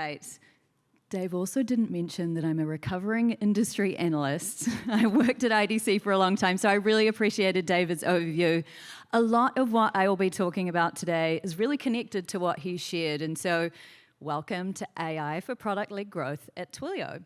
right. Dave also didn't mention that I'm a recovering industry analyst. I worked at IDC for a long time, so I really appreciated David's overview. A lot of what I will be talking about today is really connected to what he shared, and so welcome to AI for Product-Led Growth at Twilio.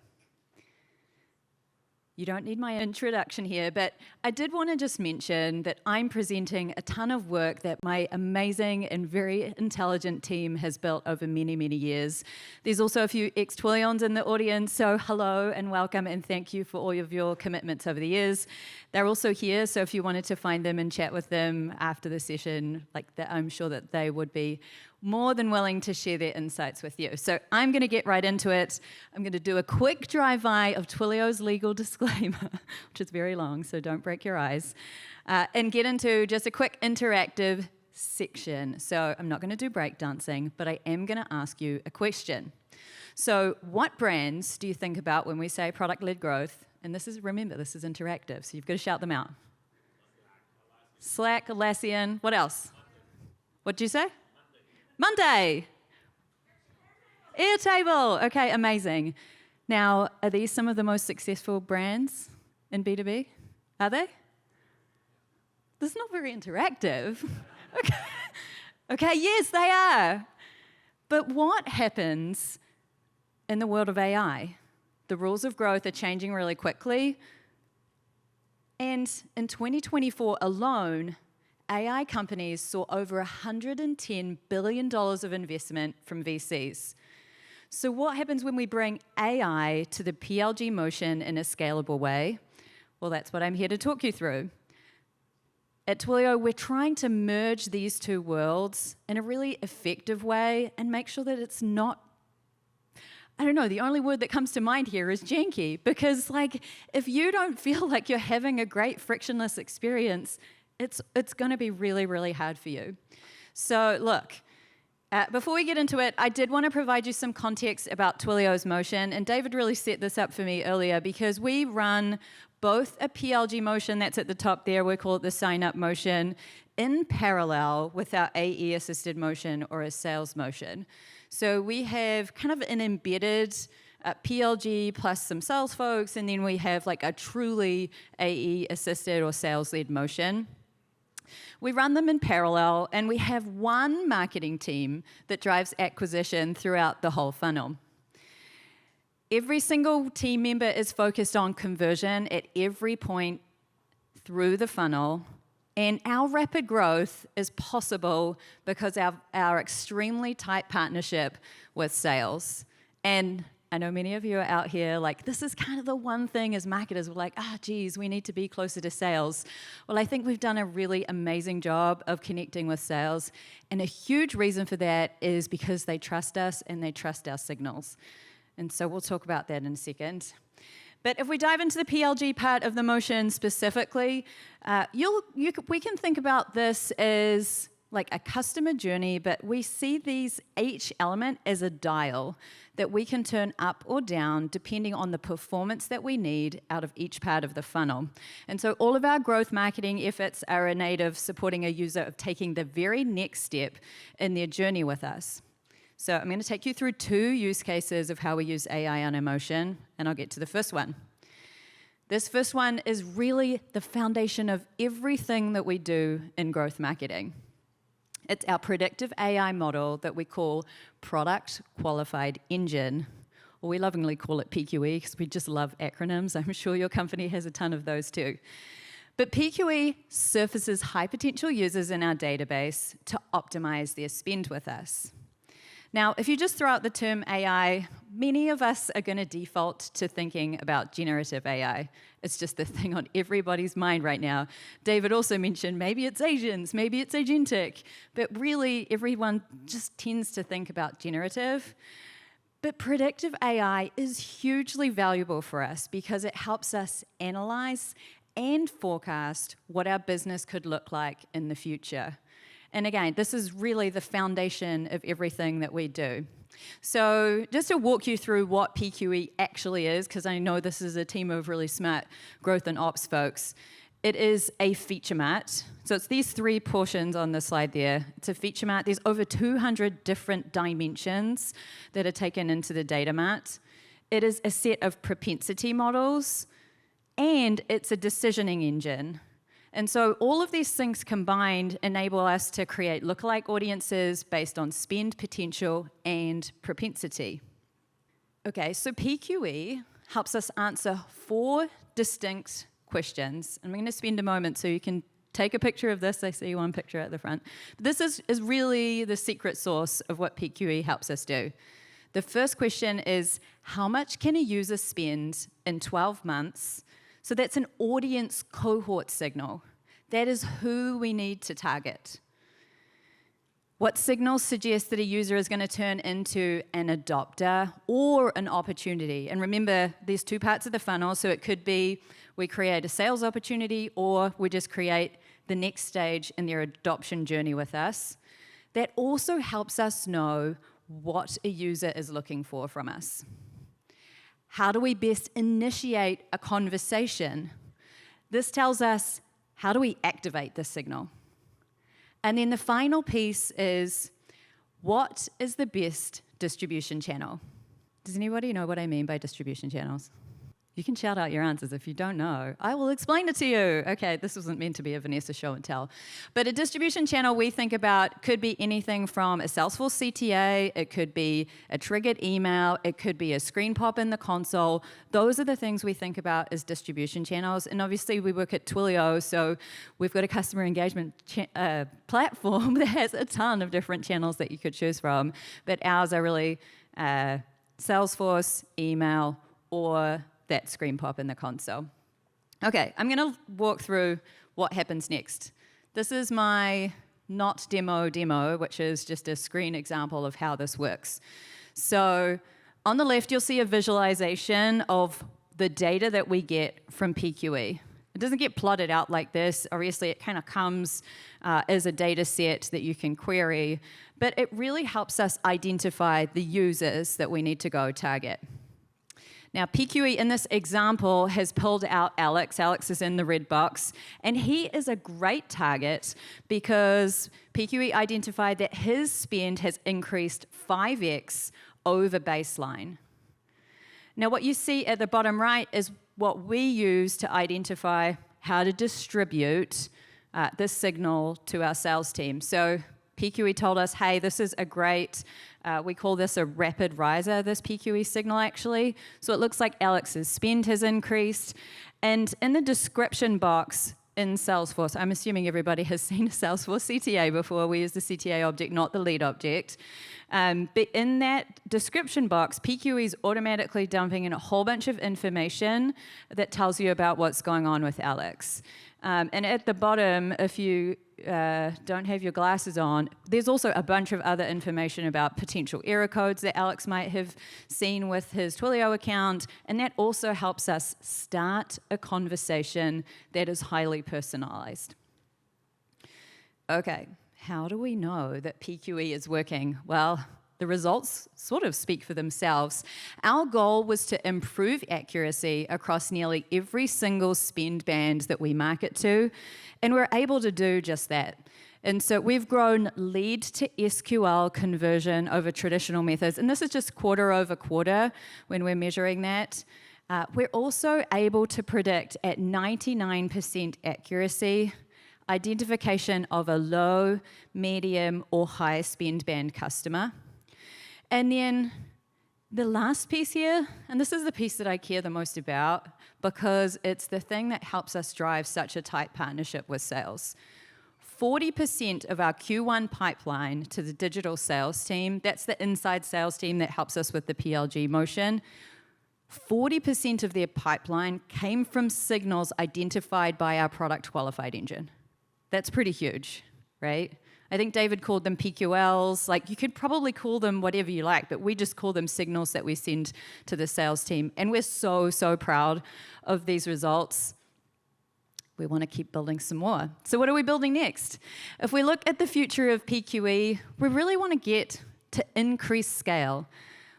You don't need my introduction here, but I did want to just mention that I'm presenting a ton of work that my amazing and very intelligent team has built over many, many years. There's also a few ex-Twilions in the audience, so hello and welcome, and thank you for all of your commitments over the years. They're also here, so if you wanted to find them and chat with them after the session, I'm sure that they would be more than willing to share their insights with you. So I'm going to get right into it. I'm going to do a quick drive-by of Twilio's legal disclaimer, which is very long, so don't break your eyes, and get into just a quick interactive section. So I'm not going to do breakdancing, but I am going to ask you a question. So what brands do you think about when we say product-led growth? And this is, remember, this is interactive, so you've got to shout them out. Slack, Atlassian, what else? What'd you say? Monday. Airtable. Okay, amazing. Now, are these some of the most successful brands in B2B? Are they? This is not very interactive. Okay. Okay, yes, they are. But what happens in the world of AI? The rules of growth are changing really quickly. And in 2024 alone, AI companies saw over $110 billion of investment from VCs. So what happens when we bring AI to the PLG motion in a scalable way? Well, that's what I'm here to talk you through. At Twilio, we're trying to merge these two worlds in a really effective way and make sure that it's not, I don't know, the only word that comes to mind here is janky, because if you don't feel like you're having a great frictionless experience, it's going to be really, really hard for you. So look, before we get into it, I did want to provide you some context about Twilio's motion, and David really set this up for me earlier because we run both a PLG motion that's at the top there, we call it the sign-up motion, in parallel with our AE-assisted motion or a sales motion. So we have kind of an embedded PLG plus some sales folks, and then we have a truly AE-assisted or sales-led motion. We run them in parallel, and we have one marketing team that drives acquisition throughout the whole funnel. Every single team member is focused on conversion at every point through the funnel, and our rapid growth is possible because of our extremely tight partnership with sales. And I know many of you are out here this is kind of the one thing as marketers, we're geez, we need to be closer to sales. Well, I think we've done a really amazing job of connecting with sales, and a huge reason for that is because they trust us and they trust our signals. And so we'll talk about that in a second. But if we dive into the PLG part of the motion specifically, we can think about this as a customer journey, but we see each element as a dial that we can turn up or down depending on the performance that we need out of each part of the funnel. And so all of our growth marketing efforts are innate of supporting a user of taking the very next step in their journey with us. So I'm going to take you through two use cases of how we use AI on emotion, and I'll get to the first one. This first one is really the foundation of everything that we do in growth marketing. It's our predictive AI model that we call Product Qualified Engine, or we lovingly call it PQE because we just love acronyms. I'm sure your company has a ton of those too. But PQE surfaces high potential users in our database to optimize their spend with us. Now, if you just throw out the term AI, many of us are going to default to thinking about generative AI. It's just the thing on everybody's mind right now. David also mentioned maybe it's agents, maybe it's agentic, but really everyone just tends to think about generative. But predictive AI is hugely valuable for us because it helps us analyze and forecast what our business could look like in the future. And again, this is really the foundation of everything that we do. So just to walk you through what PQE actually is, because I know this is a team of really smart growth and ops folks, It is a feature map. So it's these three portions on the slide there. It's a feature map. There's over 200 different dimensions that are taken into the data map. It is a set of propensity models, and it's a decisioning engine. And so all of these things combined enable us to create lookalike audiences based on spend potential and propensity. Okay, so PQE helps us answer 4 distinct questions. I'm going to spend a moment so you can take a picture of this. I see one picture at the front. This is really the secret sauce of what PQE helps us do. The first question is, how much can a user spend in 12 months? So that's an audience cohort signal. That is who we need to target. What signals suggest that a user is going to turn into an adopter or an opportunity? And remember, there's 2 parts of the funnel, so it could be we create a sales opportunity or we just create the next stage in their adoption journey with us. That also helps us know what a user is looking for from us. How do we best initiate a conversation? This tells us, how do we activate this signal? And then the final piece is, what is the best distribution channel? Does anybody know what I mean by distribution channels? You can shout out your answers if you don't know. I will explain it to you. Okay, this wasn't meant to be a Vanessa show and tell. But a distribution channel we think about could be anything from a Salesforce CTA, it could be a triggered email, it could be a screen pop in the console. Those are the things we think about as distribution channels. And obviously we work at Twilio, so we've got a customer engagement platform that has a ton of different channels that you could choose from. But ours are really Salesforce, email, or that screen pop in the console. Okay, I'm going to walk through what happens next. This is my not demo, which is just a screen example of how this works. So on the left, you'll see a visualization of the data that we get from PQE. It doesn't get plotted out like this. Obviously, it kind of comes as a data set that you can query, but it really helps us identify the users that we need to go target. Now, PQE in this example has pulled out Alex. Alex is in the red box, and he is a great target because PQE identified that his spend has increased 5x over baseline. Now, what you see at the bottom right is what we use to identify how to distribute this signal to our sales team. So PQE told us, hey, this is a great, we call this a rapid riser, this PQE signal actually. So it looks like Alex's spend has increased. And in the description box in Salesforce, I'm assuming everybody has seen a Salesforce CTA before. We use the CTA object, not the lead object. But in that description box, PQE is automatically dumping in a whole bunch of information that tells you about what's going on with Alex. And at the bottom, if you don't have your glasses on, there's also a bunch of other information about potential error codes that Alex might have seen with his Twilio account, and that also helps us start a conversation that is highly personalized. Okay, how do we know that PQE is working? Well, the results sort of speak for themselves. Our goal was to improve accuracy across nearly every single spend band that we market to, and we're able to do just that. And so we've grown lead to SQL conversion over traditional methods, and this is just quarter over quarter when we're measuring that. We're also able to predict at 99% accuracy identification of a low, medium, or high spend band customer. And then the last piece here, and this is the piece that I care the most about because it's the thing that helps us drive such a tight partnership with sales. 40% of our Q1 pipeline to the digital sales team, that's the inside sales team that helps us with the PLG motion, 40% of their pipeline came from signals identified by our product qualified engine. That's pretty huge, right? I think David called them PQLs. Like, you could probably call them whatever you like, but we just call them signals that we send to the sales team. And we're so, so proud of these results. We want to keep building some more. So what are we building next? If we look at the future of PQE, we really want to get to increased scale.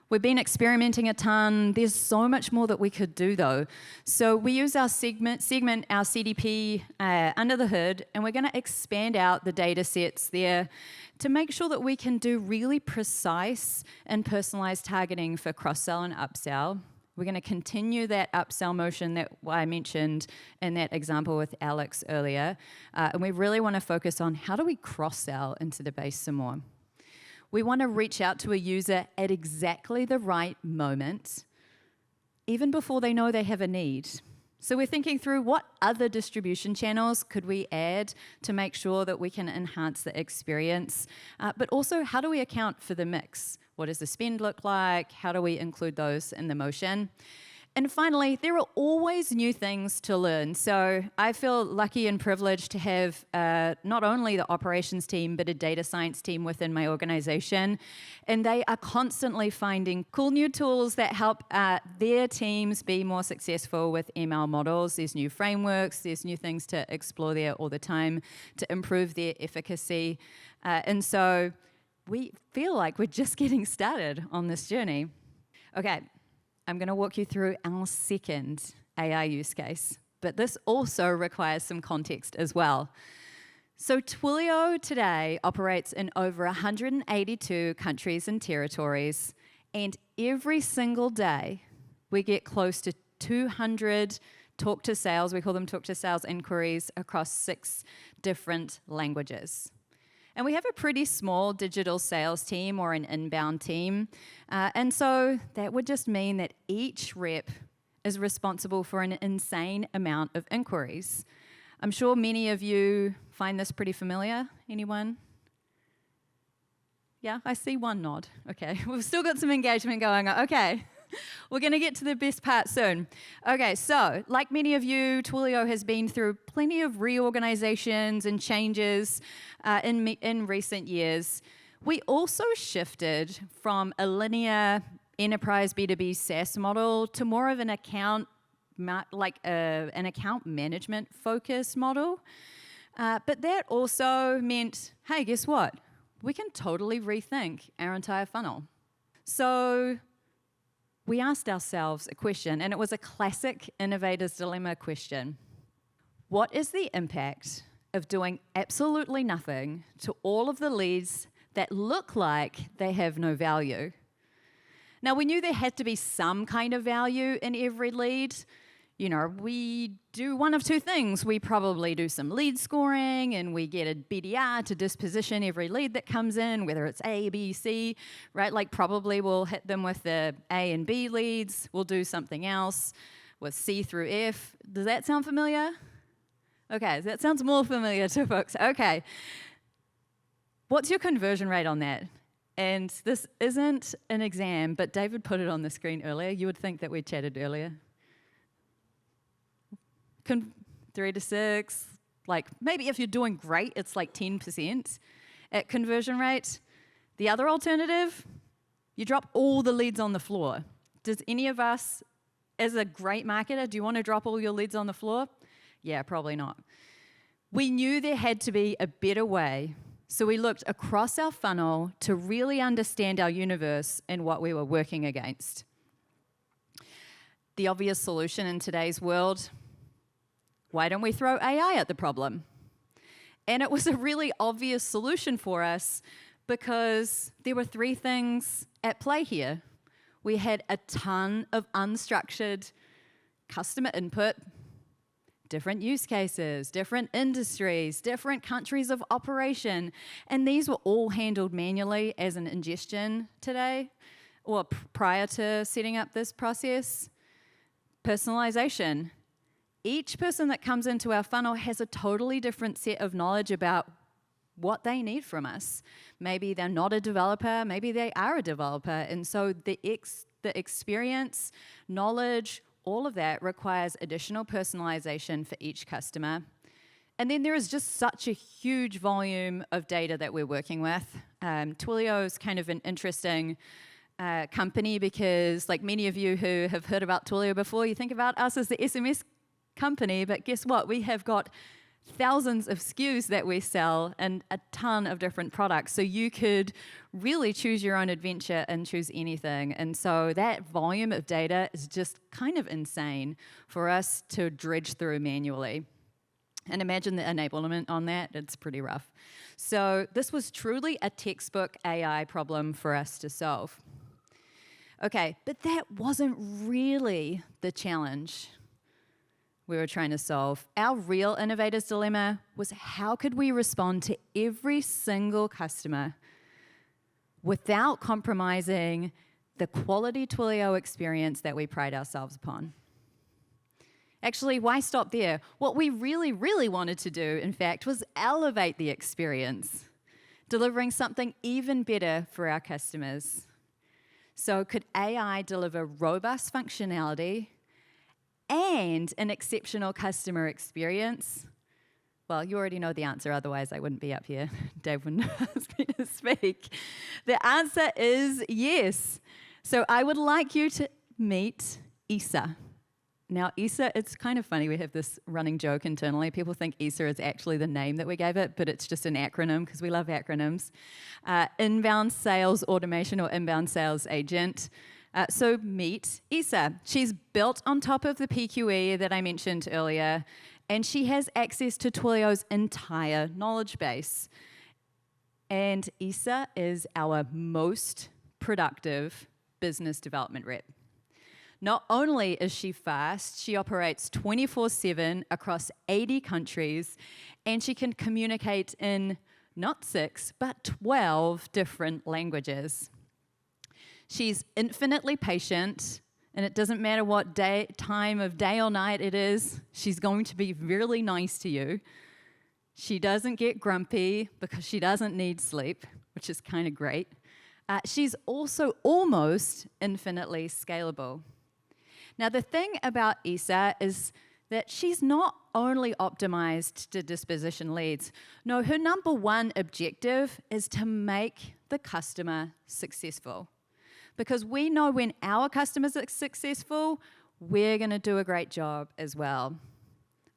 We've been experimenting a ton. There's so much more that we could do, though. So we use our segment our CDP under the hood, and we're going to expand out the data sets there to make sure that we can do really precise and personalized targeting for cross-sell and upsell. We're going to continue that upsell motion that I mentioned in that example with Alex earlier. And we really want to focus on how do we cross-sell into the base some more. We want to reach out to a user at exactly the right moment, even before they know they have a need. So we're thinking through what other distribution channels could we add to make sure that we can enhance the experience, but also how do we account for the mix? What does the spend look like? How do we include those in the motion? And finally, there are always new things to learn. So I feel lucky and privileged to have not only the operations team, but a data science team within my organization. And they are constantly finding cool new tools that help their teams be more successful with ML models. There's new frameworks, there's new things to explore there all the time to improve their efficacy. And so we feel like we're just getting started on this journey. Okay. I'm going to walk you through our second AI use case, but this also requires some context as well. So Twilio today operates in over 182 countries and territories, and every single day we get close to 200 talk to sales, we call them talk to sales inquiries across 6 different languages. And we have a pretty small digital sales team or an inbound team. And so that would just mean that each rep is responsible for an insane amount of inquiries. I'm sure many of you find this pretty familiar. Anyone? Yeah, I see one nod. Okay, we've still got some engagement going on. Okay. We're going to get to the best part soon. Okay, so like many of you, Twilio has been through plenty of reorganizations and changes in recent years. We also shifted from a linear enterprise B2B SaaS model to more of an account management focus model. But that also meant, hey, guess what? We can totally rethink our entire funnel. So we asked ourselves a question, and it was a classic innovator's dilemma question. What is the impact of doing absolutely nothing to all of the leads that look like they have no value? Now, we knew there had to be some kind of value in every lead. You know, we do one of 2 things. We probably do some lead scoring, and we get a BDR to disposition every lead that comes in, whether it's A, B, C, right? Like probably we'll hit them with the A and B leads. We'll do something else with C through F. Does that sound familiar? Okay, that sounds more familiar to folks. Okay. What's your conversion rate on that? And this isn't an exam, but David put it on the screen earlier. You would think that we chatted earlier. 3 to 6, like maybe if you're doing great, it's like 10% at conversion rate. The other alternative, you drop all the leads on the floor. Does any of us, as a great marketer, do you want to drop all your leads on the floor? Yeah, probably not. We knew there had to be a better way, so we looked across our funnel to really understand our universe and what we were working against. The obvious solution in today's world, why don't we throw AI at the problem? And it was a really obvious solution for us because there were 3 things at play here. We had a ton of unstructured customer input, different use cases, different industries, different countries of operation, and these were all handled manually as an ingestion today or prior to setting up this process. Personalization. Each person that comes into our funnel has a totally different set of knowledge about what they need from us. Maybe they're not a developer, maybe they are a developer, and so the experience, knowledge, all of that requires additional personalization for each customer. And then there is just such a huge volume of data that we're working with. Twilio is kind of an interesting company because, like many of you who have heard about Twilio before, you think about us as the SMS company, but guess what? We have got thousands of SKUs that we sell and a ton of different products. So you could really choose your own adventure and choose anything. And so that volume of data is just kind of insane for us to dredge through manually. And imagine the enablement on that, it's pretty rough. So this was truly a textbook AI problem for us to solve. Okay, but that wasn't really the challenge we were trying to solve. Our real innovator's dilemma was how could we respond to every single customer without compromising the quality Twilio experience that we pride ourselves upon? Actually, why stop there? What we really, really wanted to do, in fact, was elevate the experience, delivering something even better for our customers. So could AI deliver robust functionality and an exceptional customer experience? Well, you already know the answer, otherwise I wouldn't be up here. Dave wouldn't ask me to speak. The answer is yes. So I would like you to meet Isa. Now, Isa, it's kind of funny, we have this running joke internally. People think Isa is actually the name that we gave it, but it's just an acronym because we love acronyms. Inbound Sales Automation or Inbound Sales Agent. So meet Isa. She's built on top of the PQE that I mentioned earlier, and she has access to Twilio's entire knowledge base. And Isa is our most productive business development rep. Not only is she fast, she operates 24/7 across 80 countries, and she can communicate in not 6, but 12 different languages. She's infinitely patient, and it doesn't matter what time of day or night it is, she's going to be really nice to you. She doesn't get grumpy because she doesn't need sleep, which is kind of great. She's also almost infinitely scalable. Now, the thing about Isa is that she's not only optimized to disposition leads. No, her number one objective is to make the customer successful. Because we know when our customers are successful, we're going to do a great job as well.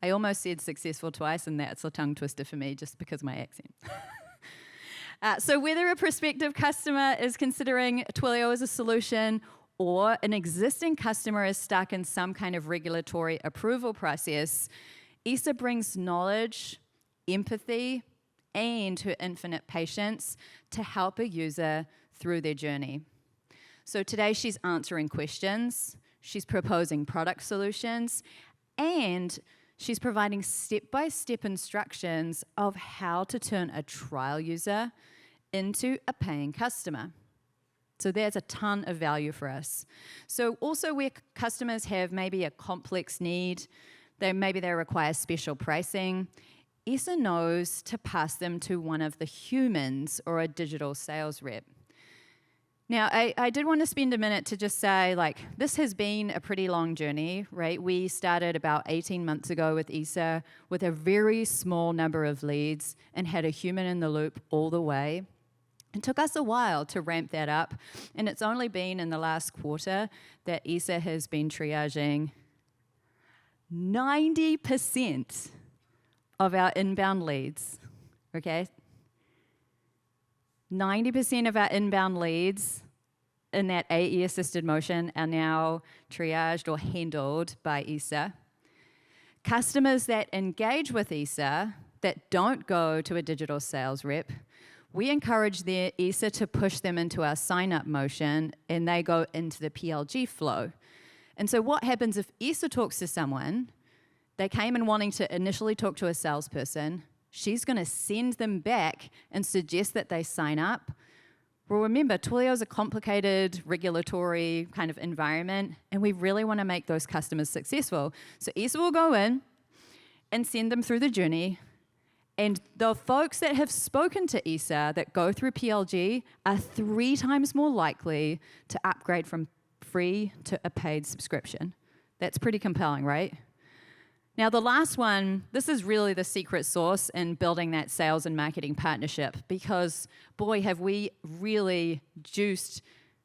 I almost said successful twice, and that's a tongue twister for me just because of my accent. So whether a prospective customer is considering Twilio as a solution or an existing customer is stuck in some kind of regulatory approval process, Isa brings knowledge, empathy, and her infinite patience to help a user through their journey. So today she's answering questions, she's proposing product solutions, and she's providing step-by-step instructions of how to turn a trial user into a paying customer. So there's a ton of value for us. So also where customers have maybe a complex need, maybe they require special pricing, Isa knows to pass them to one of the humans or a digital sales rep. Now, I did want to spend a minute to just say, this has been a pretty long journey, right? We started about 18 months ago with Isa with a very small number of leads and had a human in the loop all the way. It took us a while to ramp that up, and it's only been in the last quarter that Isa has been triaging 90% of our inbound leads, okay? 90% of our inbound leads in that AE-assisted motion are now triaged or handled by Isa. Customers that engage with Isa that don't go to a digital sales rep, we encourage their Isa to push them into our sign-up motion, and they go into the PLG flow. And so what happens if Isa talks to someone, they came in wanting to initially talk to a salesperson, she's going to send them back and suggest that they sign up. Well, remember, Twilio is a complicated regulatory kind of environment, and we really want to make those customers successful. So Isa will go in and send them through the journey. And the folks that have spoken to Isa that go through PLG are 3 times more likely to upgrade from free to a paid subscription. That's pretty compelling, right? Now, the last one, this is really the secret sauce in building that sales and marketing partnership because, boy, have we really juiced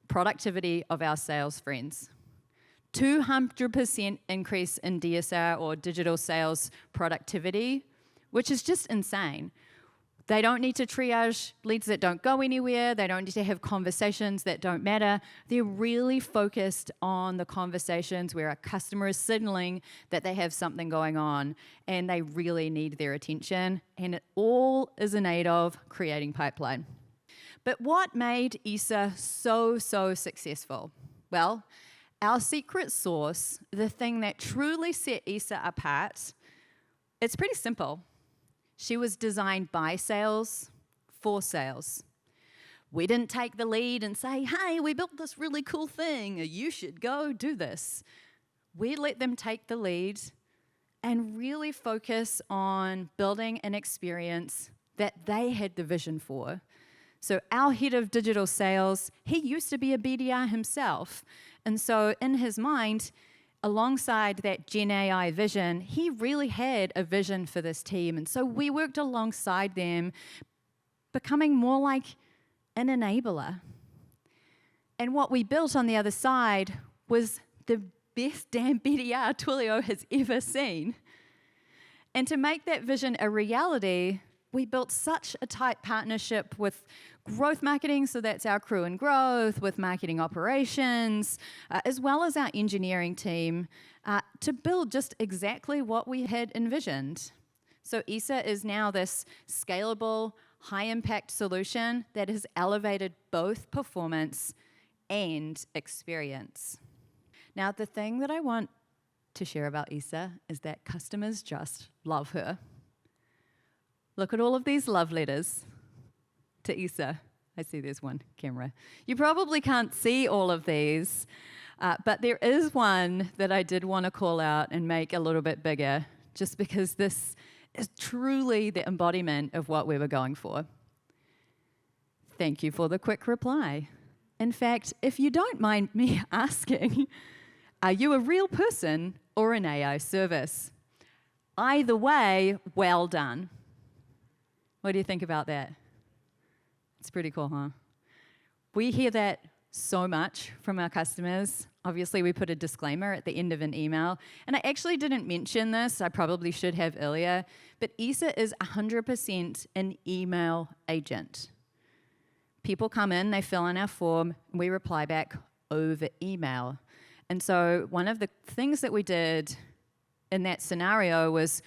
productivity of our sales friends. 200% increase in DSR or digital sales productivity which is just insane. They don't need to triage leads that don't go anywhere. They don't need to have conversations that don't matter. They're really focused on the conversations where a customer is signaling that they have something going on and they really need their attention. And it all is in aid of creating pipeline. But what made ESA so successful? Well, our secret sauce, the thing that truly set ESA apart, it's pretty simple. She was designed by sales, for sales. We didn't take the lead and say, hey, we built this really cool thing, you should go do this. We let them take the lead and really focus on building an experience that they had the vision for. So our head of digital sales, he used to be a BDR himself. And so in his mind, alongside that Gen AI vision, he really had a vision for this team. And so we worked alongside them, becoming more like an enabler. And what we built on the other side was the best damn BDR Twilio has ever seen. And to make that vision a reality, we built such a tight partnership with growth marketing, so that's our crew in growth, with marketing operations, as well as our engineering team, to build just exactly what we had envisioned. So ESA is now this scalable, high-impact solution that has elevated both performance and experience. Now, the thing that I want to share about ESA is that customers just love her. Look at all of these love letters to ESA. I see there's one camera. You probably can't see all of these, but there is one that I did want to call out and make a little bit bigger, just because this is truly the embodiment of what we were going for. Thank you for the quick reply. In fact, if you don't mind me asking, are you a real person or an AI service? Either way, well done. What do you think about that? It's pretty cool, huh? We hear that so much from our customers. Obviously, we put a disclaimer at the end of an email. And I actually didn't mention this. I probably should have earlier. But ESA is 100% an email agent. People come in, they fill in our form, and we reply back over email. And so one of the things that we did in that scenario was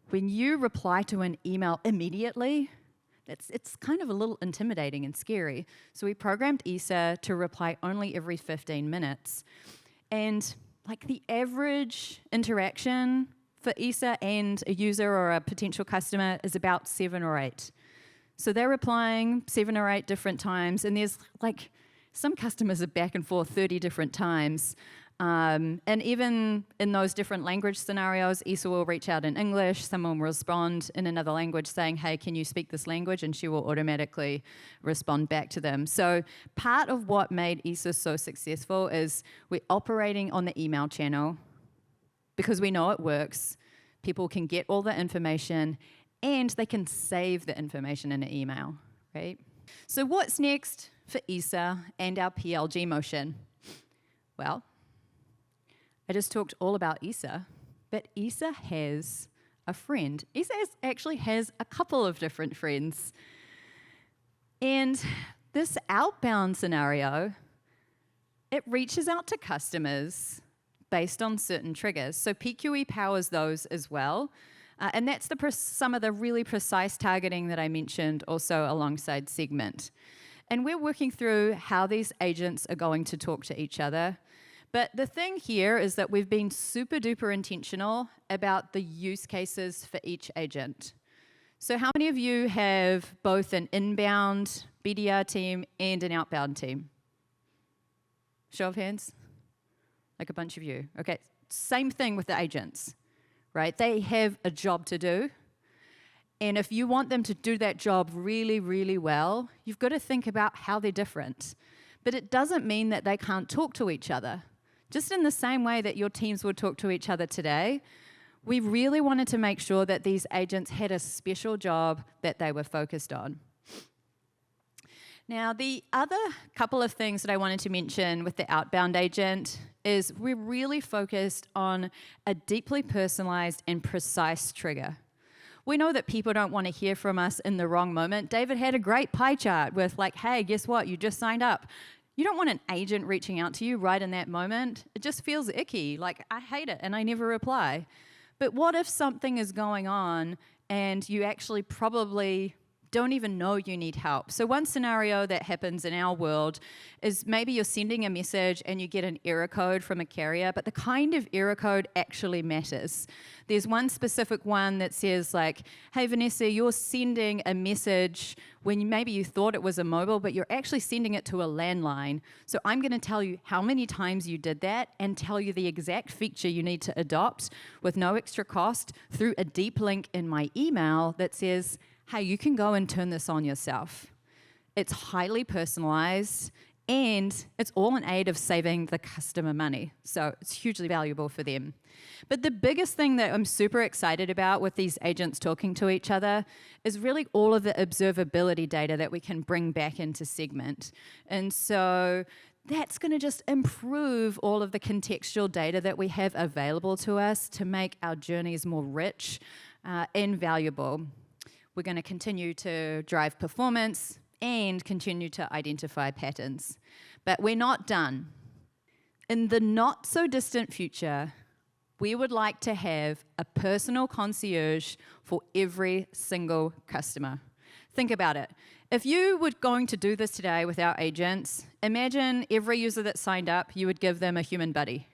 when you reply to an email immediately, it's kind of a little intimidating and scary. So we programmed ESA to reply only every 15 minutes. And like the average interaction for ESA and a user or a potential customer is about 7 or 8. So they're replying 7 or 8 different times, and there's like some customers are back and forth 30 different times. And even in those different language scenarios, ESA will reach out in English, someone will respond in another language saying, hey, can you speak this language? And she will automatically respond back to them. So part of what made ESA so successful is we're operating on the email channel because we know it works. People can get all the information and they can save the information in an email, right? So what's next for ESA and our PLG motion? Well, I just talked all about ESA, but ESA has a friend. ESA actually has a couple of different friends. And this outbound scenario, it reaches out to customers based on certain triggers. So PQE powers those as well. And that's some of the really precise targeting that I mentioned also alongside segment. And we're working through how these agents are going to talk to each other. But the thing here is that we've been super duper intentional about the use cases for each agent. So how many of you have both an inbound BDR team and an outbound team? Show of hands? Like a bunch of you. Okay, same thing with the agents, right? They have a job to do. And if you want them to do that job really, really well, you've got to think about how they're different. But it doesn't mean that they can't talk to each other. Just in the same way that your teams would talk to each other today, we really wanted to make sure that these agents had a special job that they were focused on. Now, the other couple of things that I wanted to mention with the outbound agent is we're really focused on a deeply personalized and precise trigger. We know that people don't want to hear from us in the wrong moment. David had a great pie chart with like, hey, guess what? You just signed up. You don't want an agent reaching out to you right in that moment. It just feels icky. Like, I hate it and I never reply. But what if something is going on and you actually probably don't even know you need help? So one scenario that happens in our world is maybe you're sending a message and you get an error code from a carrier, but the kind of error code actually matters. There's one specific one that says like, hey Vanessa, you're sending a message when maybe you thought it was a mobile, but you're actually sending it to a landline. So I'm going to tell you how many times you did that and tell you the exact feature you need to adopt with no extra cost through a deep link in my email that says, hey, you can go and turn this on yourself. It's highly personalized and it's all in aid of saving the customer money. So it's hugely valuable for them. But the biggest thing that I'm super excited about with these agents talking to each other is really all of the observability data that we can bring back into Segment. And so that's going to just improve all of the contextual data that we have available to us to make our journeys more rich and valuable. We're going to continue to drive performance and continue to identify patterns. But we're not done. In the not so distant future, we would like to have a personal concierge for every single customer. Think about it. If you were going to do this today with our agents, imagine every user that signed up, you would give them a human buddy,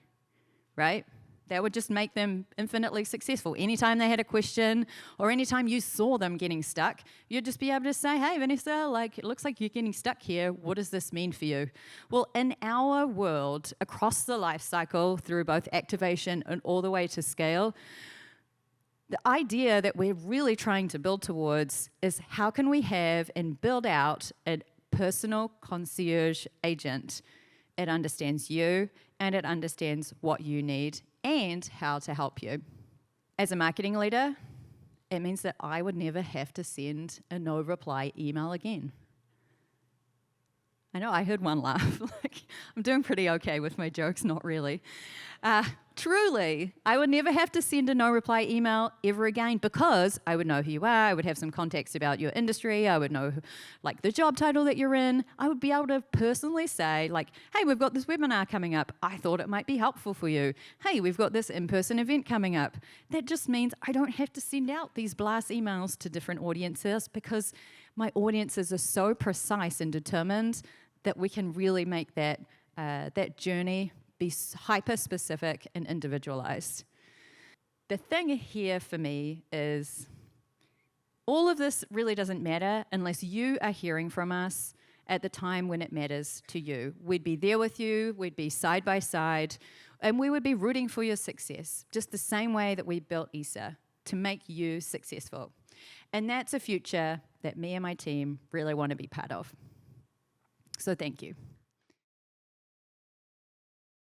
right? That would just make them infinitely successful. Anytime they had a question or anytime you saw them getting stuck, you'd just be able to say, hey, Vanessa, like, it looks like you're getting stuck here. What does this mean for you? Well, in our world, across the life cycle, through both activation and all the way to scale, the idea that we're really trying to build towards is how can we have and build out a personal concierge agent. It understands you and it understands what you need and how to help you. As a marketing leader, it means that I would never have to send a no-reply email again. I know, I heard one laugh. Like, I'm doing pretty okay with my jokes, not really. Truly, I would never have to send a no-reply email ever again because I would know who you are, I would have some context about your industry, I would know like the job title that you're in, I would be able to personally say like, hey, we've got this webinar coming up, I thought it might be helpful for you. Hey, we've got this in-person event coming up. That just means I don't have to send out these blast emails to different audiences because my audiences are so precise and determined that we can really make that journey be hyper-specific and individualized. The thing here for me is all of this really doesn't matter unless you are hearing from us at the time when it matters to you. We'd be there with you, we'd be side by side, and we would be rooting for your success, just the same way that we built ESA to make you successful. And that's a future that me and my team really want to be part of. So thank you.